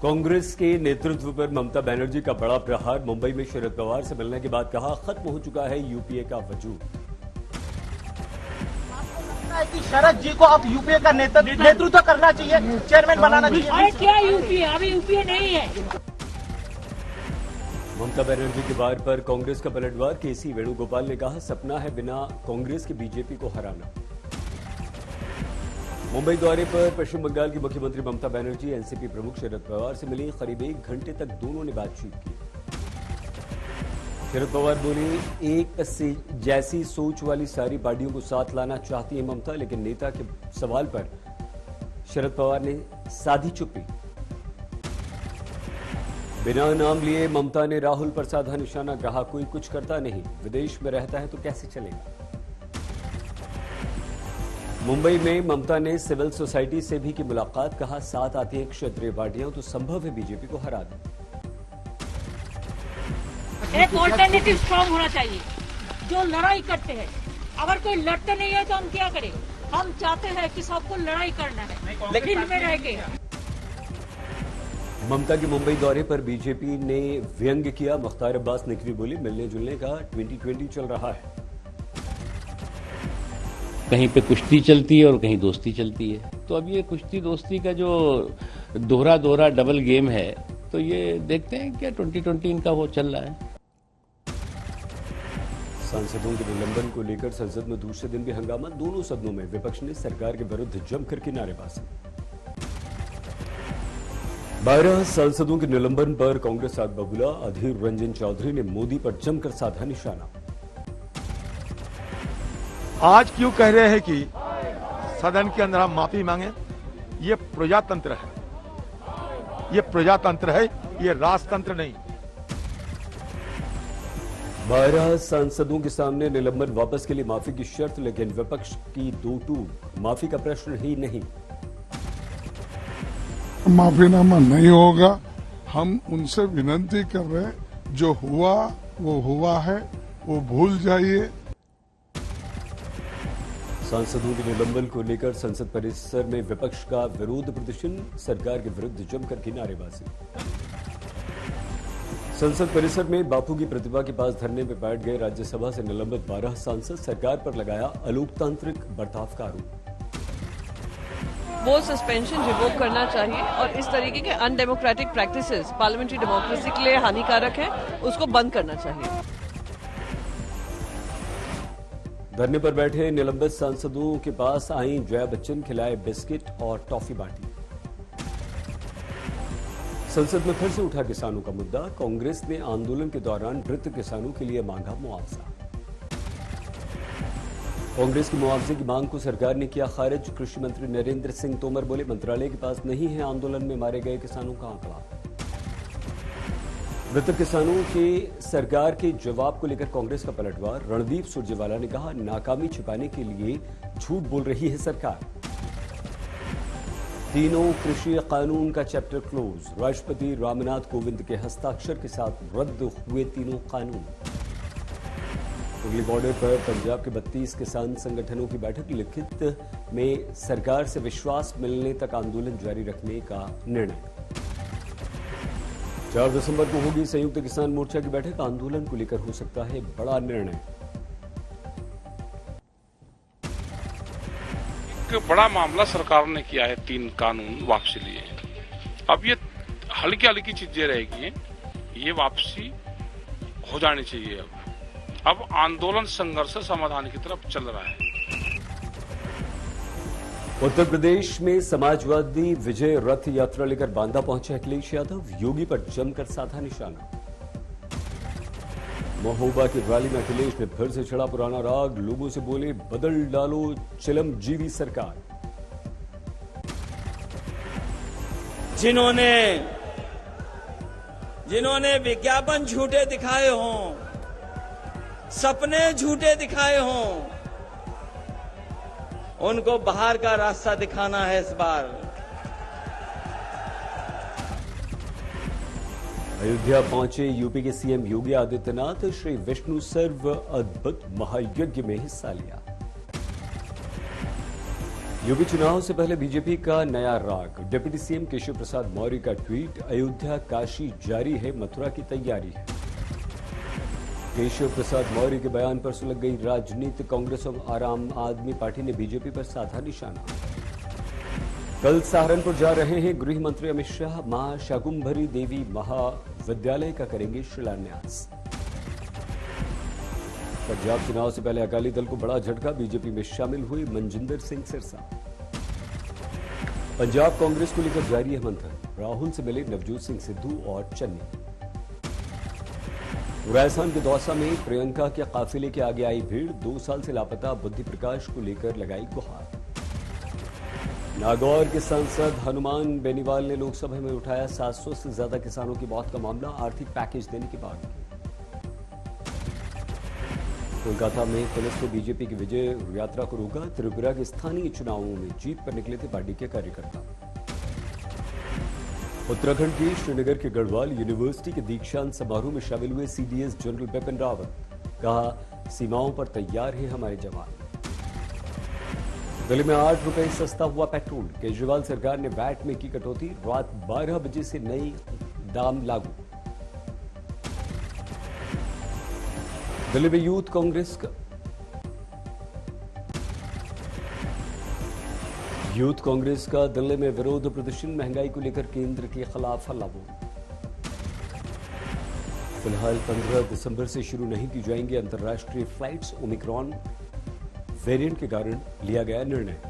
कांग्रेस के नेतृत्व पर ममता बनर्जी का बड़ा प्रहार। मुंबई में शरद पवार से मिलने के बाद कहा, खत्म हो चुका है यूपीए का वजूद। आपको लगता है कि शरद जी को अब यूपीए का नेतृत्व करना चाहिए, चेयरमैन बनाना चाहिए? अरे क्या यूपीए, अभी यूपीए नहीं है। ममता बनर्जी के वार पर कांग्रेस का पलटवार। केसी वेणुगोपाल ने कहा, सपना है बिना कांग्रेस के बीजेपी को हराना। मुंबई दौरे पर पश्चिम बंगाल की मुख्यमंत्री ममता बनर्जी एनसीपी प्रमुख शरद पवार से मिली। करीब 1 घंटे तक दोनों ने बातचीत की। शरद पवार बोले, एक से जैसी सोच वाली सारी पार्टियों को साथ लाना चाहती है ममता, लेकिन नेता के सवाल पर शरद पवार ने साधी चुप्पी। बिना नाम लिए ममता ने राहुल पर साधा निशाना। कहा, कोई कुछ करता नहीं, विदेश में रहता है तो कैसे चलेगा। मुंबई में ममता ने सिविल सोसाइटी से भी की मुलाकात। कहा, साथ आती हैं क्षत्रिय पार्टियां तो संभव है बीजेपी को हरा दें। एक ऑल्टरनेटिव स्ट्रांग होना चाहिए जो लड़ाई करते हैं। अगर कोई लड़ते नहीं है तो हम क्या करें? हम चाहते हैं कि सबको लड़ाई करना है, लेकिन में रह के। ममता के मुंबई दौरे पर बीजेपी ने व्यंग्य किया। मुख्तार अब्बास नकवी बोली, मिलने जुलने का 2020 चल रहा है। कहीं पे कुश्ती चलती है और कहीं दोस्ती चलती है। तो अब ये कुश्ती दोस्ती का जो दोहरा डबल गेम है, तो ये देखते हैं क्या 2020 इनका वो चल रहा है। सांसदों के निलंबन को लेकर संसद में दूसरे दिन भी हंगामा। दोनों सदनों में विपक्ष ने सरकार के विरुद्ध जमकर की नारेबाजी। 12 सांसदों के निलंबन पर कांग्रेस आग बबूला। अधीर रंजन चौधरी ने मोदी पर जमकर साधा निशाना। आज क्यों कह रहे हैं कि सदन के अंदर हम माफी मांगे? ये प्रजातंत्र है, ये प्रजातंत्र है, ये राजतंत्र नहीं। 12 सांसदों के सामने निलंबन वापस के लिए माफी की शर्त, लेकिन विपक्ष की दो टूक। माफी का प्रश्न ही नहीं। माफीनामा नहीं होगा। हम उनसे विनती कर रहे हैं, जो हुआ वो हुआ है, वो भूल जाइए। सांसदों के निलंबन को लेकर संसद परिसर में विपक्ष का विरोध प्रदर्शन। सरकार के विरुद्ध जमकर की नारेबाजी। संसद परिसर में बापू की प्रतिमा के पास धरने में बैठ गए राज्यसभा से निलंबित 12 सांसद। सरकार पर लगाया अलोकतांत्रिक बर्ताव का आरोप। वो सस्पेंशन रिवोक करना चाहिए और इस तरीके के अनडेमोक्रेटिक प्रैक्टिसेस पार्लियामेंट्री डेमोक्रेसी के लिए हानिकारक है, उसको बंद करना चाहिए। धरने पर बैठे निलंबित सांसदों के पास आई जया बच्चन, खिलाए बिस्किट और टॉफी बांटी। संसद में फिर से उठा किसानों का मुद्दा। कांग्रेस ने आंदोलन के दौरान मृत किसानों के लिए मांगा मुआवजा। कांग्रेस की मुआवजे की मांग को सरकार ने किया खारिज। कृषि मंत्री नरेंद्र सिंह तोमर बोले, मंत्रालय के पास नहीं है आंदोलन में मारे गए किसानों का आंकड़ा। मृतक किसानों के सरकार के जवाब को लेकर कांग्रेस का पलटवार। रणदीप सुरजेवाला ने कहा, नाकामी छिपाने के लिए झूठ बोल रही है सरकार। तीनों कृषि कानून का चैप्टर क्लोज। राष्ट्रपति रामनाथ कोविंद के हस्ताक्षर के साथ रद्द हुए तीनों कानून। हुगली बॉर्डर पर पंजाब के 32 किसान संगठनों की बैठक। लिखित में सरकार से विश्वास मिलने तक आंदोलन जारी रखने का निर्णय। 4 दिसंबर को होगी संयुक्त किसान मोर्चा की बैठक। आंदोलन को लेकर हो सकता है बड़ा निर्णय। एक बड़ा मामला सरकार ने किया है, 3 कानून वापसी लिए। अब ये हल्की हल्की चीजें रहेगी, ये वापसी हो जानी चाहिए। अब आंदोलन संघर्ष समाधान की तरफ चल रहा है। उत्तर प्रदेश में समाजवादी विजय रथ यात्रा लेकर बांदा पहुंचे अखिलेश यादव। योगी पर जमकर साधा निशाना। महोबा की रैली में अखिलेश ने फिर से छेड़ा पुराना राग। लोगों से बोले, बदल डालो चिलमजीवी सरकार। जिन्होंने विज्ञापन झूठे दिखाए हों, सपने झूठे दिखाए हों, उनको बाहर का रास्ता दिखाना है इस बार। अयोध्या पहुंचे यूपी के सीएम योगी आदित्यनाथ। श्री विष्णु सर्व अद्भुत महायज्ञ में हिस्सा लिया। यूपी चुनाव से पहले बीजेपी का नया राग। डिप्टी सीएम केशव प्रसाद मौर्य का ट्वीट, अयोध्या काशी जारी है, मथुरा की तैयारी है। केशव प्रसाद मौर्य के बयान पर सुलग गई राजनीति। कांग्रेस और आम आदमी पार्टी ने बीजेपी पर साधा निशाना। कल सहारनपुर जा रहे हैं गृह मंत्री अमित शाह। मां शाकुंभरी देवी महाविद्यालय का करेंगे शिलान्यास। पंजाब चुनाव से पहले अकाली दल को बड़ा झटका। बीजेपी में शामिल हुए मनजिंदर सिंह सिरसा। पंजाब कांग्रेस को लेकर जारी है मंथन। राहुल से मिले नवजोत सिंह सिद्धू और चन्नी। राजस्थान के दौसा में प्रियंका के काफिले के आगे आई भीड़। 2 साल से लापता बुद्धि प्रकाश को लेकर लगाई गुहार। नागौर के सांसद हनुमान बेनीवाल ने लोकसभा में उठाया 700 से ज्यादा किसानों की मौत का मामला। आर्थिक पैकेज देने की मांग की। कोलकाता में पुलिस ने बीजेपी की विजय यात्रा को रोका। त्रिपुरा के स्थानीय चुनावों में जीत पर निकले थे पार्टी के कार्यकर्ता। उत्तराखंड के श्रीनगर के गढ़वाल यूनिवर्सिटी के दीक्षांत समारोह में शामिल हुए सीडीएस जनरल बिपिन रावत। कहा, सीमाओं पर तैयार हैं हमारे जवान। दिल्ली में 8 रुपए सस्ता हुआ पेट्रोल। केजरीवाल सरकार ने वैट में की कटौती। रात 12 बजे से नई दाम लागू। दिल्ली में यूथ कांग्रेस का दिल्ली में विरोध प्रदर्शन। महंगाई को लेकर केंद्र के खिलाफ हल्ला बोल। फिलहाल 15 दिसंबर से शुरू नहीं की जाएंगी अंतर्राष्ट्रीय फ्लाइट्स। ओमिक्रॉन वेरिएंट के कारण लिया गया निर्णय।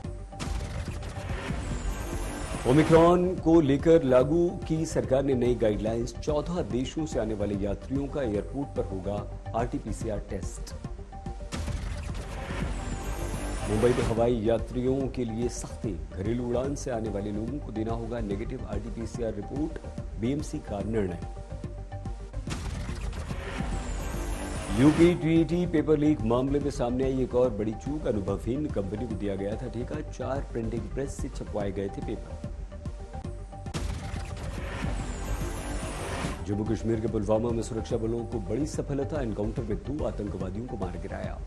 ओमिक्रॉन को लेकर लागू की सरकार ने नई गाइडलाइंस। 14 देशों से आने वाले यात्रियों का एयरपोर्ट पर होगा आरटीपीसीआर टेस्ट। मुंबई में हवाई यात्रियों के लिए सख्ती। घरेलू उड़ान से आने वाले लोगों को देना होगा नेगेटिव आरटीपीसीआर रिपोर्ट। बीएमसी का निर्णय। यूपी टीईटी पेपर लीक मामले में सामने आई एक और बड़ी चूक। अनुभवहीन कंपनी को दिया गया था ठेका। 4 प्रिंटिंग प्रेस से छपवाए गए थे पेपर। जम्मू कश्मीर के पुलवामा में सुरक्षा बलों को बड़ी सफलता। एनकाउंटर में 2 आतंकवादियों को मार गिराया।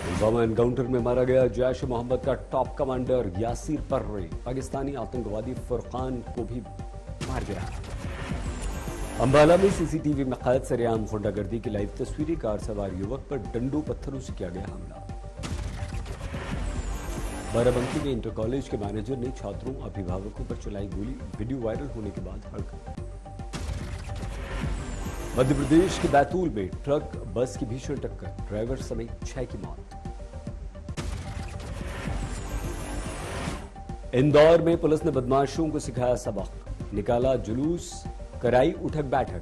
पुलवामा एनकाउंटर में मारा गया जैश मोहम्मद का टॉप कमांडर यासिर पर्रे। पाकिस्तानी आतंकवादी फुरकान को भी मार गिराया। अंबाला में सीसीटीवी में कैद सरेआम गुंडागर्दी की लाइव तस्वीरें। कार सवार युवक पर डंडों पत्थरों से किया गया हमला। बाराबंकी में इंटर कॉलेज के मैनेजर ने छात्रों अभिभावकों पर चलाई गोली। वीडियो वायरल होने के बाद हड़कंप। मध्य प्रदेश के बैतूल में ट्रक बस की भीषण टक्कर। ड्राइवर समेत 6 की मौत। इंदौर में पुलिस ने बदमाशों को सिखाया सबक। निकाला जुलूस, कराई उठक बैठक।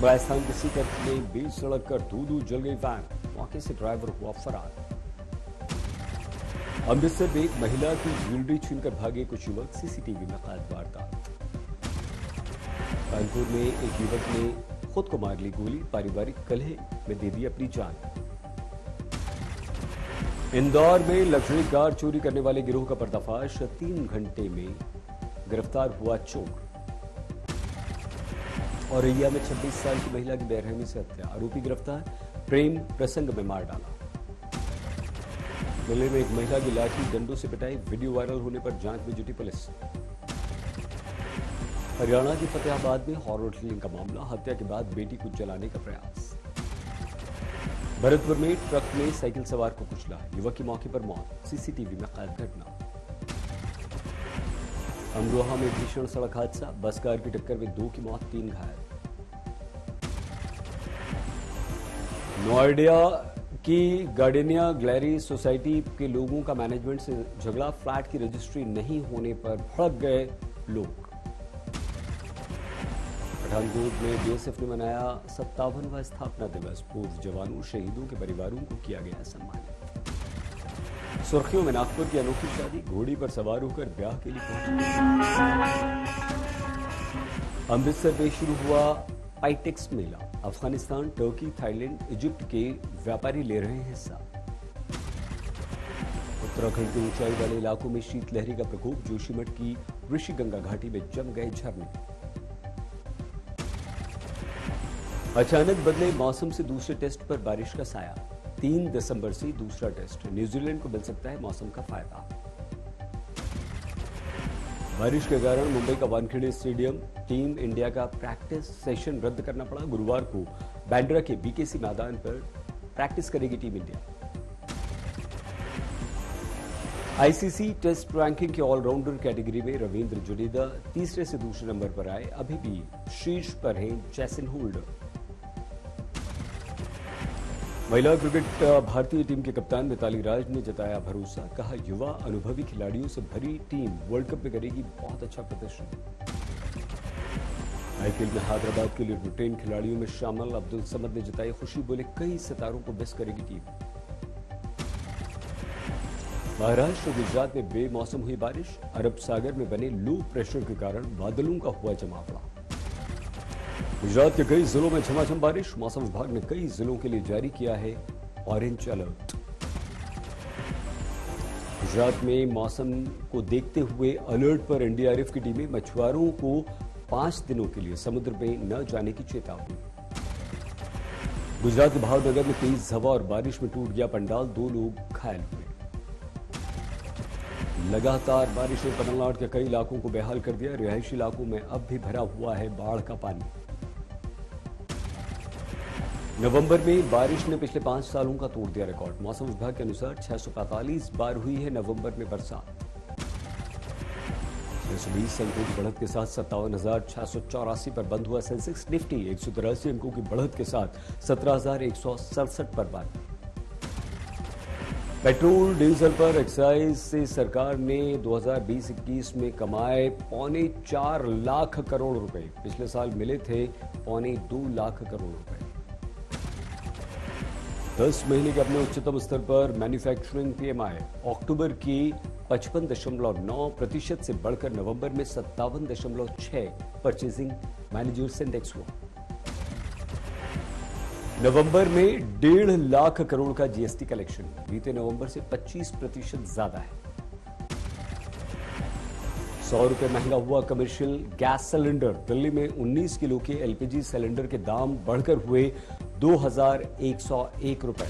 राजस्थान के सीकर में बीच सड़क कर दूर जल गई वैन। मौके से ड्राइवर हुआ फरार। अमृतसर में एक महिला की ज्वेलरी छीनकर भागे कुछ युवक। सीसीटीवी में कैद वारदात। कानपुर में एक युवक ने खुद को मार ली गोली। पारिवारिक कलह में दे दी अपनी जान। इंदौर में लग्जरी कार चोरी करने वाले गिरोह का पर्दाफाश। 3 घंटे में गिरफ्तार हुआ चोर। औरैया में 26 साल की महिला की बेरहमी से हत्या। आरोपी गिरफ्तार। प्रेम प्रसंग में मार डाला। दिल्ली में एक महिला की लाठी डंडों से पिटाई। वीडियो वायरल होने पर जांच में जुटी पुलिस। हरियाणा के फतेहाबाद में हॉरर किलिंग का मामला। हत्या के बाद बेटी को जलाने का प्रयास। भरतपुर में ट्रक में साइकिल सवार को कुचला। युवक की मौके पर मौत। सीसीटीवी में कैद घटना। अमरोहा में भीषण सड़क हादसा। बस कार की टक्कर में 2 की मौत, 3 घायल। नोएडा की गार्डेनिया ग्लैरी सोसाइटी के लोगों का मैनेजमेंट से झगड़ा। फ्लैट की रजिस्ट्री नहीं होने पर भड़क गए लोग। पठानकोट में बीएसएफ ने मनाया 57वां स्थापना दिवस। पूर्व जवानों शहीदों के परिवारों को किया गया सम्मानित। सुर्खियों में नागपुर की अनोखी शादी। घोड़ी पर सवार होकर ब्याह के लिए पहुंचे। अमृतसर में शुरू हुआ पाइटेक्स मेला। अफगानिस्तान, टर्की, थाईलैंड, इजिप्ट के व्यापारी ले रहे हैं हिस्सा। उत्तराखंड के ऊंचाई वाले इलाकों में शीतलहरी का प्रकोप। जोशीमठ की ऋषिगंगा घाटी में जम गए झरने। अचानक बदले मौसम से दूसरे टेस्ट पर बारिश का साया। 3 दिसंबर से दूसरा टेस्ट। न्यूजीलैंड को मिल सकता है मौसम का फायदा। बारिश के कारण मुंबई का वानखेड़े स्टेडियम टीम इंडिया का प्रैक्टिस सेशन रद्द करना पड़ा। गुरुवार को बांद्रा के बीकेसी मैदान पर प्रैक्टिस करेगी team India. ICC test ranking के ऑलराउंडर कैटेगरी में रविंद्र जडेजा तीसरे से दूसरे नंबर पर आए। अभी भी शीर्ष पर हैं जैसन होल्डर। महिला क्रिकेट भारतीय टीम के कप्तान मिताली राज ने जताया भरोसा। कहा, युवा अनुभवी खिलाड़ियों से भरी टीम वर्ल्ड कप में करेगी बहुत अच्छा प्रदर्शन। आईपीएल में हैदराबाद के लिए रुटेन खिलाड़ियों में शामिल अब्दुल समद ने जताई खुशी। बोले, कई सितारों को मिस करेगी टीम। महाराष्ट्र और गुजरात में बेमौसम हुई बारिश। अरब सागर में बने लो प्रेशर के कारण बादलों का हुआ जमावड़ा। गुजरात के कई जिलों में झमाझम बारिश। मौसम विभाग ने कई जिलों के लिए जारी किया है ऑरेंज अलर्ट। गुजरात में मौसम को देखते हुए अलर्ट पर एनडीआरएफ की टीमें। मछुआरों को 5 दिनों के लिए समुद्र में न जाने की चेतावनी। गुजरात के भावनगर में तेज हवा और बारिश में टूट गया पंडाल। 2 लोग घायल हुए। लगातार बारिश ने तमिलनाडु के कई इलाकों को बेहाल कर दिया। रिहायशी इलाकों में अब भी भरा हुआ है बाढ़ का पानी। नवंबर में बारिश ने पिछले 5 सालों का तोड़ दिया रिकॉर्ड। मौसम विभाग के अनुसार 645 बार हुई है नवंबर में बरसात। 620 अंकों की बढ़त के साथ 57,684 पर बंद हुआ सेंसेक्स। निफ्टी 183 अंकों की बढ़त के साथ 17,167 पर बंद। पेट्रोल डीजल पर एक्साइज से सरकार ने 2020-21 में कमाए 4.25 लाख करोड़ रुपए। पिछले साल मिले थे 2.25 लाख करोड़ रुपए। 10 महीने के अपने उच्चतम स्तर पर मैन्युफैक्चरिंग पीएमआई अक्टूबर की 55.9% से बढ़कर नवंबर में 57.6 परचेजिंग मैनेजर्स इंडेक्स हुआ। नवंबर में 1.5 लाख करोड़ का जीएसटी कलेक्शन बीते नवंबर से 25% ज्यादा है। 100 रुपए महंगा हुआ कमर्शियल गैस सिलेंडर। दिल्ली में 19 किलो के एलपीजी सिलेंडर के दाम बढ़कर हुए 2,101 रुपए।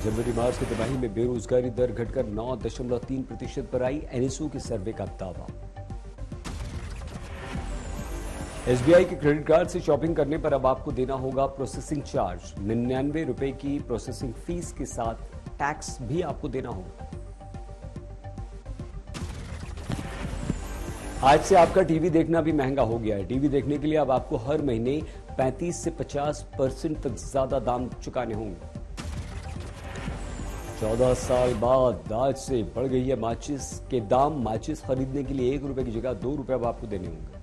जनवरी मार्च की तिमाही में बेरोजगारी दर घटकर 9.3% पर आई। एनएसओ के सर्वे का दावा। एसबीआई के क्रेडिट कार्ड से शॉपिंग करने पर अब आपको देना होगा प्रोसेसिंग चार्ज। 99 रुपए की प्रोसेसिंग फीस के साथ टैक्स भी आपको देना होगा। आज से आपका टीवी देखना भी महंगा हो गया है। टीवी देखने के लिए अब आपको हर महीने 35 से 50% तक ज्यादा दाम चुकाने होंगे। 14 साल बाद आज से बढ़ गई है माचिस के दाम। माचिस खरीदने के लिए 1 रुपए की जगह 2 रुपए अब आपको देने होंगे।